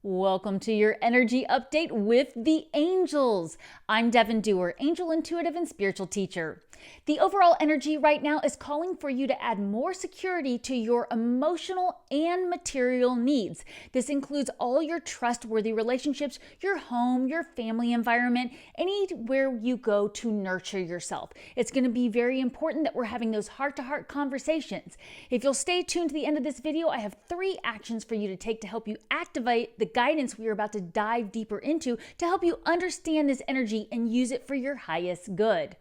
Welcome to your energy update with the angels. I'm Devon Duerr, angel intuitive and spiritual teacher. The overall energy right now is calling for you to add more security to your emotional and material needs. This includes all your trustworthy relationships, your home, your family environment, anywhere you go to nurture yourself. It's going to be very important that we're having those heart-to-heart conversations. If you'll stay tuned to the end of this video, I have 3 actions for you to take to help you activate the guidance we are about to dive deeper into to help you understand this energy and use it for your highest good.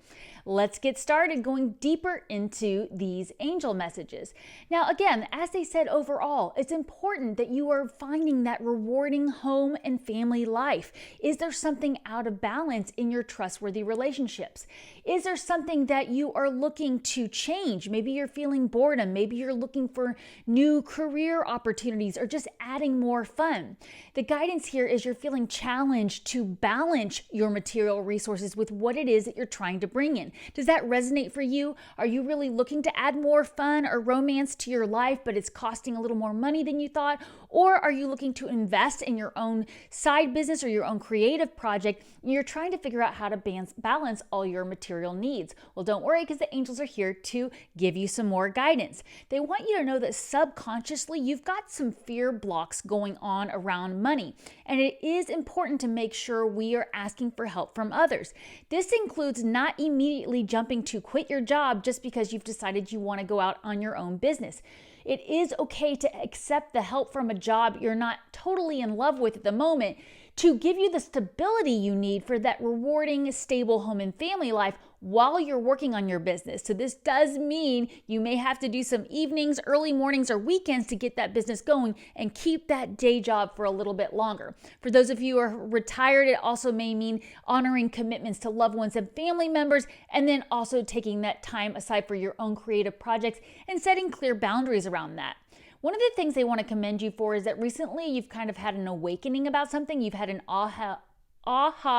Let's get started going deeper into these angel messages. Now, again, as they said overall, it's important that you are finding that rewarding home and family life. Is there something out of balance in your trustworthy relationships? Is there something that you are looking to change? Maybe you're feeling boredom. Maybe you're looking for new career opportunities or just adding more fun. The guidance here is you're feeling challenged to balance your material resources with what it is that you're trying to bring in. Does that resonate for you? Are you really looking to add more fun or romance to your life, but it's costing a little more money than you thought? Or are you looking to invest in your own side business or your own creative project, and you're trying to figure out how to balance all your material needs? Well, don't worry, because the angels are here to give you some more guidance. They want you to know that subconsciously you've got some fear blocks going on around money, and it is important to make sure we are asking for help from others. This includes not immediately jumping to quit your job just because you've decided you want to go out on your own business. It is okay to accept the help from a job you're not totally in love with at the moment to give you the stability you need for that rewarding, stable home and family life while you're working on your business. So this does mean you may have to do some evenings, early mornings, or weekends to get that business going and keep that day job for a little bit longer. For those of you who are retired, it also may mean honoring commitments to loved ones and family members, and then also taking that time aside for your own creative projects and setting clear boundaries around that. One of the things they want to commend you for is that recently you've kind of had an awakening about something. You've had an aha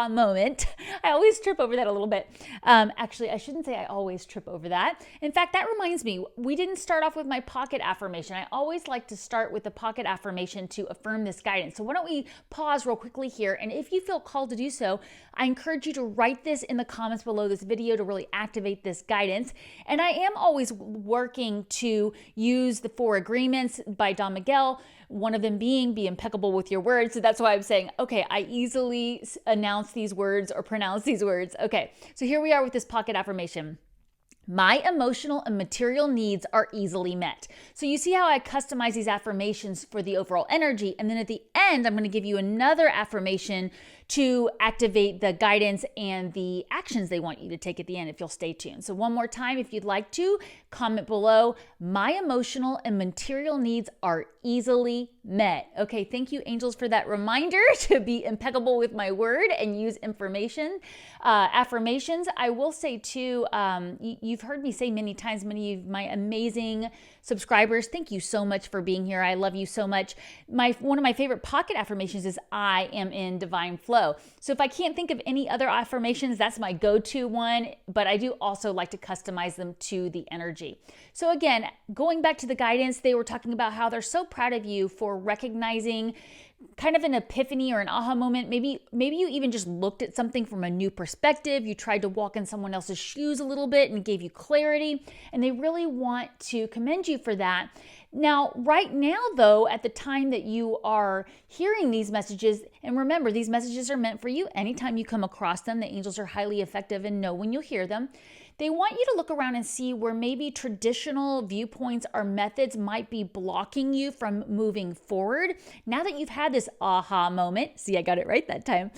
moment. I always trip over that a little bit. Actually, I shouldn't say I always trip over that. In fact, that reminds me, we didn't start off with my pocket affirmation. I always like to start with the pocket affirmation to affirm this guidance. So why don't we pause real quickly here, and if you feel called to do so, I encourage you to write this in the comments below this video to really activate this guidance. And I am always working to use the 4 agreements by Don Miguel, one of them being be impeccable with your words. So that's why I'm saying, okay, I easily announce these words or pronounce these words. Okay, so here we are with this pocket affirmation. My emotional and material needs are easily met. So you see how I customize these affirmations for the overall energy. And then at the end, I'm going to give you another affirmation to activate the guidance and the actions they want you to take at the end if you'll stay tuned. So one more time, if you'd like to, comment below. My emotional and material needs are easily met. Okay, thank you, angels, for that reminder to be impeccable with my word and use affirmations. I will say too, you've heard me say many times, many of my amazing subscribers, thank you so much for being here. I love you so much. One of my favorite pocket affirmations is I am in divine flow. So if I can't think of any other affirmations, that's my go-to one, but I do also like to customize them to the energy. So again, going back to the guidance, they were talking about how they're so proud of you for recognizing kind of an epiphany or an aha moment. Maybe you even just looked at something from a new perspective. You tried to walk in someone else's shoes a little bit and it gave you clarity. And they really want to commend you for that. Now, right now, though, at the time that you are hearing these messages, and remember, these messages are meant for you. Anytime you come across them, the angels are highly effective and know when you'll hear them. They want you to look around and see where maybe traditional viewpoints or methods might be blocking you from moving forward. Now that you've had this aha moment, see, I got it right that time,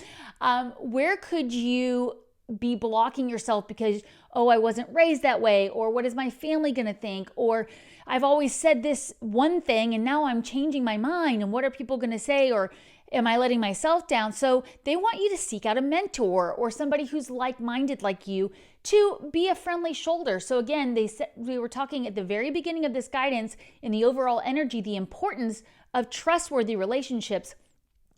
where could you be blocking yourself because, oh, I wasn't raised that way, or what is my family going to think, or I've always said this one thing and now I'm changing my mind, and what are people going to say, or am I letting myself down? So they want you to seek out a mentor or somebody who's like-minded like you to be a friendly shoulder. So again, we were talking at the very beginning of this guidance in the overall energy, the importance of trustworthy relationships.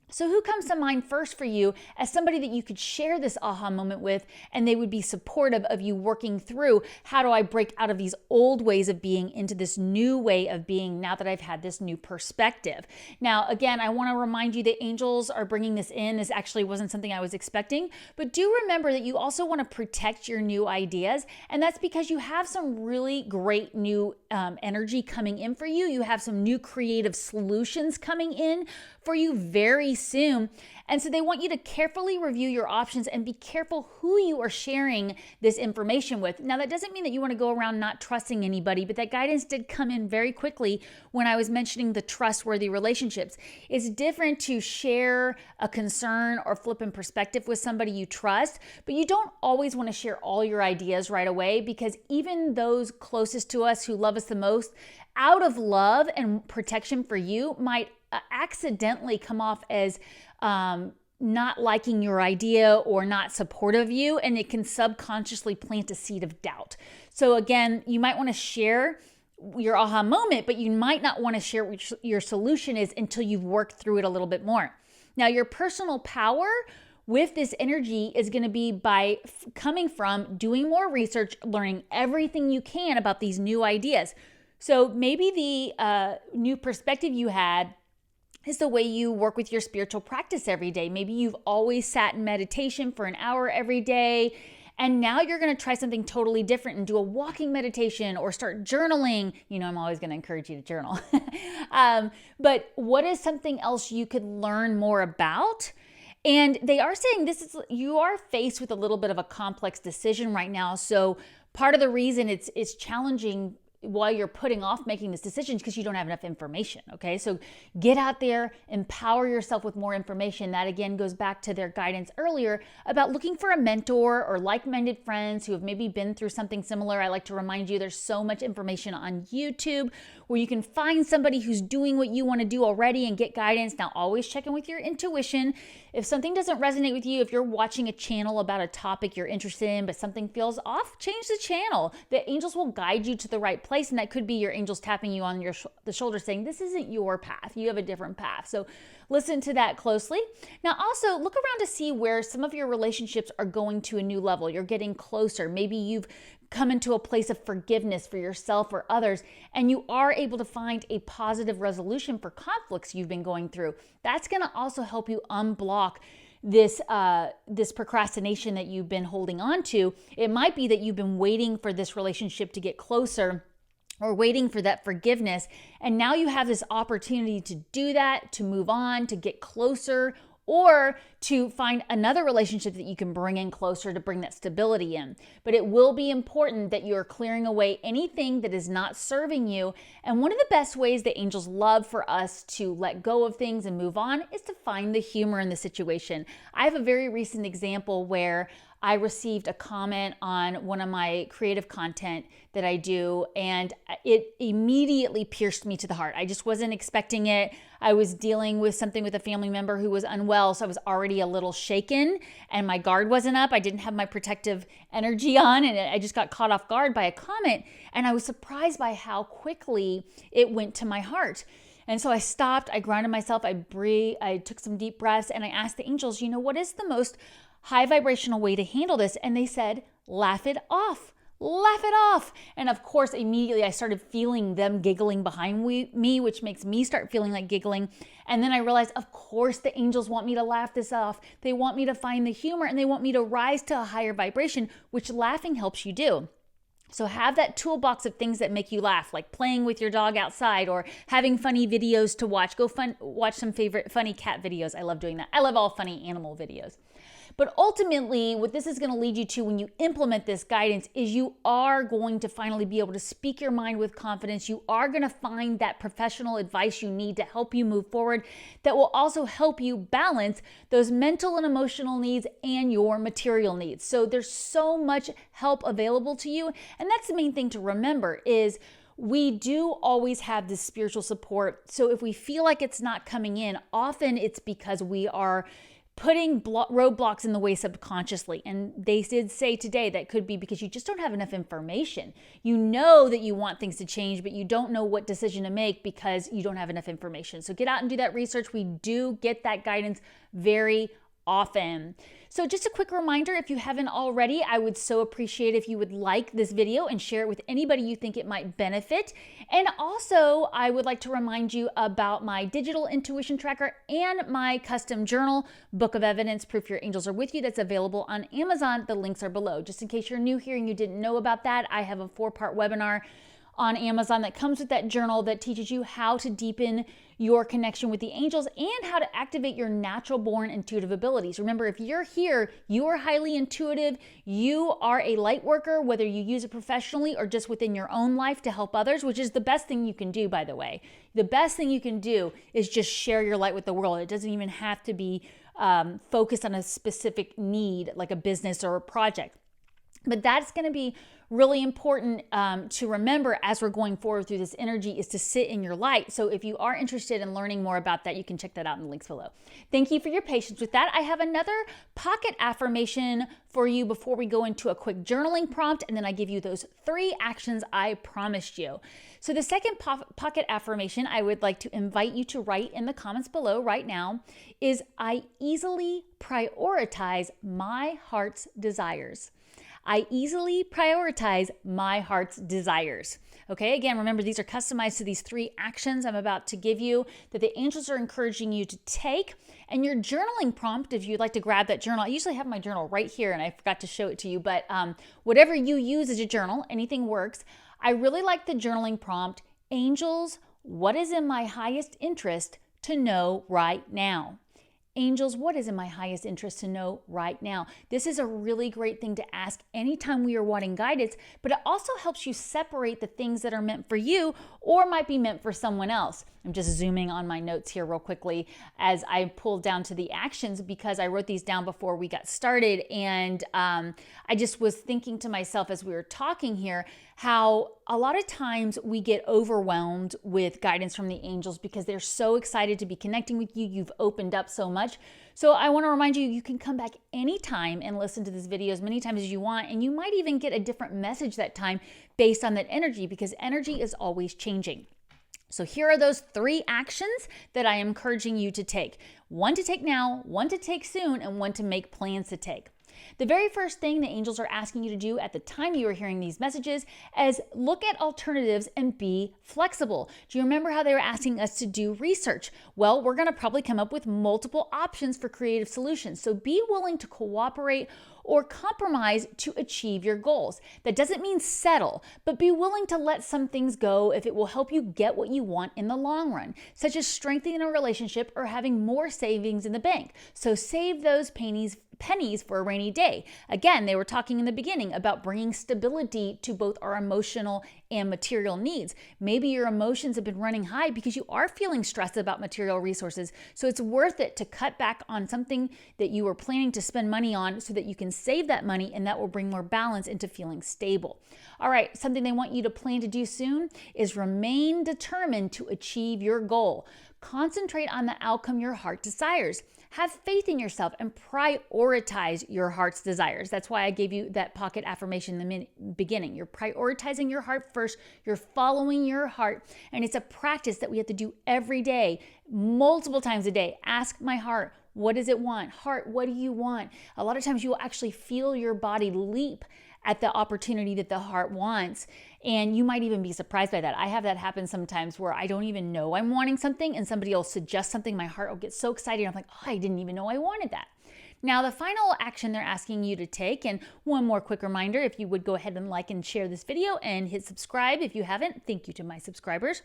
So who comes to mind first for you as somebody that you could share this aha moment with, and they would be supportive of you working through, how do I break out of these old ways of being into this new way of being now that I've had this new perspective? Now, again, I want to remind you that angels are bringing this in. This actually wasn't something I was expecting, but do remember that you also want to protect your new ideas, and that's because you have some really great new energy coming in for you. You have some new creative solutions coming in for you very soon. And so they want you to carefully review your options and be careful who you are sharing this information with. Now, that doesn't mean that you want to go around not trusting anybody, but that guidance did come in very quickly when I was mentioning the trustworthy relationships. It's different to share a concern or flip in perspective with somebody you trust, but you don't always want to share all your ideas right away, because even those closest to us who love us the most, out of love and protection for you, might accidentally come off as not liking your idea or not supportive of you, and it can subconsciously plant a seed of doubt. So again, you might want to share your aha moment, but you might not want to share what your solution is until you've worked through it a little bit more. Now, your personal power with this energy is going to be by coming from doing more research, learning everything you can about these new ideas. So maybe the new perspective you had is the way you work with your spiritual practice every day. Maybe you've always sat in meditation for an hour every day, and now you're going to try something totally different and do a walking meditation or start journaling. You know, I'm always going to encourage you to journal. But what is something else you could learn more about? And they are saying you are faced with a little bit of a complex decision right now. So part of the reason it's challenging while you're putting off making this decision because you don't have enough information. Okay, so get out there, empower yourself with more information. That again goes back to their guidance earlier about looking for a mentor or like-minded friends who have maybe been through something similar. I like to remind you, there's so much information on YouTube where you can find somebody who's doing what you want to do already and get guidance. Now, always check in with your intuition. If something doesn't resonate with you, if you're watching a channel about a topic you're interested in, but something feels off, change the channel. The angels will guide you to the right place, and that could be your angels tapping you on the shoulder saying, this isn't your path. You have a different path. So listen to that closely. Now, also look around to see where some of your relationships are going to a new level. You're getting closer. Maybe you've come into a place of forgiveness for yourself or others, and you are able to find a positive resolution for conflicts you've been going through. That's going to also help you unblock this procrastination that you've been holding on to. It might be that you've been waiting for this relationship to get closer or waiting for that forgiveness, and now you have this opportunity to do that, to move on, to get closer, or to find another relationship that you can bring in closer to bring that stability in. But it will be important that you're clearing away anything that is not serving you. And one of the best ways that angels love for us to let go of things and move on is to find the humor in the situation. I have a very recent example where I received a comment on one of my creative content that I do, and it immediately pierced me to the heart. I just wasn't expecting it. I was dealing with something with a family member who was unwell, so I was already a little shaken, and my guard wasn't up. I didn't have my protective energy on, and I just got caught off guard by a comment, and I was surprised by how quickly it went to my heart. And so I stopped, I grounded myself, I breathed, I took some deep breaths, and I asked the angels, what is the most high vibrational way to handle this? And they said, laugh it off. Laugh it off. And of course, immediately I started feeling them giggling behind me, which makes me start feeling like giggling. And then I realized, of course, the angels want me to laugh this off. They want me to find the humor, and they want me to rise to a higher vibration, which laughing helps you do. So have that toolbox of things that make you laugh, like playing with your dog outside or having funny videos to watch. Watch some favorite funny cat videos. I love doing that. I love all funny animal videos. But ultimately, what this is going to lead you to when you implement this guidance is you are going to finally be able to speak your mind with confidence. You are going to find that professional advice you need to help you move forward that will also help you balance those mental and emotional needs and your material needs. So there's so much help available to you. And that's the main thing to remember is we do always have this spiritual support. So if we feel like it's not coming in, often it's because we are putting roadblocks in the way subconsciously. And they did say today that could be because you just don't have enough information. You know that you want things to change, but you don't know what decision to make because you don't have enough information. So get out and do that research. We do get that guidance very often. So just a quick reminder, if you haven't already, I would so appreciate if you would like this video and share it with anybody you think it might benefit. And also, I would like to remind you about my digital intuition tracker and my custom journal, Book of Evidence, Proof Your Angels Are With You, that's available on Amazon. The links are below. Just in case you're new here and you didn't know about that, I have a 4-part webinar on Amazon that comes with that journal that teaches you how to deepen your connection with the angels and how to activate your natural born intuitive abilities. Remember, if you're here, you are highly intuitive, you are a light worker, whether you use it professionally or just within your own life to help others, which is the best thing you can do, by the way. The best thing you can do is just share your light with the world. It doesn't even have to be focused on a specific need like a business or a project. But that's going to be really important to remember as we're going forward through this energy, is to sit in your light. So if you are interested in learning more about that, you can check that out in the links below. Thank you for your patience with that. I have another pocket affirmation for you before we go into a quick journaling prompt, and then I give you those 3 actions I promised you. So the second pocket affirmation I would like to invite you to write in the comments below right now is, I easily prioritize my heart's desires. I easily prioritize my heart's desires. Okay, again, remember these are customized to these 3 actions I'm about to give you that the angels are encouraging you to take. And your journaling prompt, if you'd like to grab that journal, I usually have my journal right here and I forgot to show it to you, but whatever you use as a journal, anything works. I really like the journaling prompt, angels, what is in my highest interest to know right now? Angels, what is in my highest interest to know right now? This is a really great thing to ask anytime we are wanting guidance, but it also helps you separate the things that are meant for you or might be meant for someone else. I'm just zooming on my notes here real quickly as I pulled down to the actions because I wrote these down before we got started. And I just was thinking to myself as we were talking here, how a lot of times we get overwhelmed with guidance from the angels because they're so excited to be connecting with you. You've opened up so much. So I want to remind you, you can come back anytime and listen to this video as many times as you want. And you might even get a different message that time based on that energy, because energy is always changing. So here are those 3 actions that I am encouraging you to take. 1 to take now, 1 to take soon, and 1 to make plans to take. The very first thing the angels are asking you to do at the time you are hearing these messages is look at alternatives and be flexible. Do you remember how they were asking us to do research? Well, we're going to probably come up with multiple options for creative solutions. So be willing to cooperate or compromise to achieve your goals. That doesn't mean settle, but be willing to let some things go if it will help you get what you want in the long run, such as strengthening a relationship or having more savings in the bank. So save those pennies for a rainy day. Again, they were talking in the beginning about bringing stability to both our emotional and material needs. Maybe your emotions have been running high because you are feeling stressed about material resources. So it's worth it to cut back on something that you were planning to spend money on so that you can save that money, and that will bring more balance into feeling stable. All right, something they want you to plan to do soon is remain determined to achieve your goal. Concentrate on the outcome your heart desires. Have faith in yourself and prioritize your heart's desires. That's why I gave you that pocket affirmation in the beginning. You're prioritizing your heart first. You're following your heart. And it's a practice that we have to do every day, multiple times a day. Ask my heart, what does it want? Heart, what do you want? A lot of times you will actually feel your body leap at the opportunity that the heart wants. And you might even be surprised by that. I have that happen sometimes where I don't even know I'm wanting something and somebody will suggest something. My heart will get so excited. I'm like, oh, I didn't even know I wanted that. Now, the final action they're asking you to take, and one more quick reminder, if you would go ahead and like and share this video and hit subscribe if you haven't, thank you to my subscribers,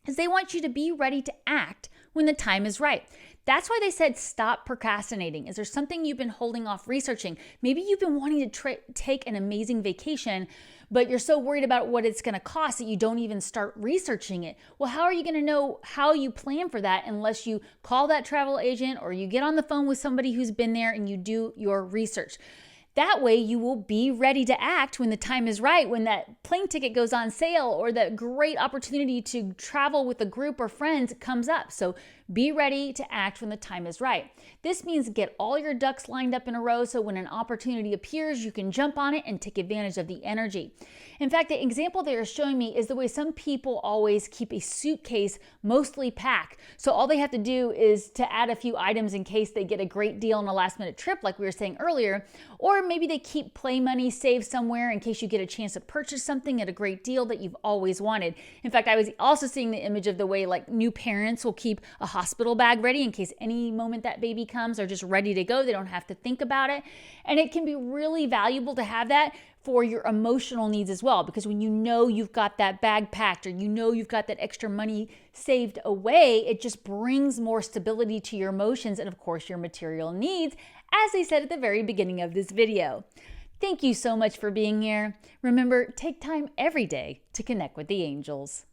is they want you to be ready to act when the time is right. That's why they said stop procrastinating. Is there something you've been holding off researching? Maybe you've been wanting to take an amazing vacation, but you're so worried about what it's going to cost that you don't even start researching it. Well, how are you going to know how you plan for that unless you call that travel agent or you get on the phone with somebody who's been there and you do your research? That way you will be ready to act when the time is right, when that plane ticket goes on sale or that great opportunity to travel with a group or friends comes up. So Be ready to act when the time is right. This means get all your ducks lined up in a row so when an opportunity appears, you can jump on it and take advantage of the energy. In fact, the example they are showing me is the way some people always keep a suitcase mostly packed. So all they have to do is to add a few items in case they get a great deal on a last minute trip, like we were saying earlier, or maybe they keep play money saved somewhere in case you get a chance to purchase something at a great deal that you've always wanted. In fact, I was also seeing the image of the way like new parents will keep a hospital bag ready in case any moment that baby comes, they're just ready to go. They don't have to think about it. And it can be really valuable to have that for your emotional needs as well, because when you know you've got that bag packed or you know you've got that extra money saved away, it just brings more stability to your emotions and of course your material needs, as I said at the very beginning of this video. Thank you so much for being here. Remember, take time every day to connect with the angels.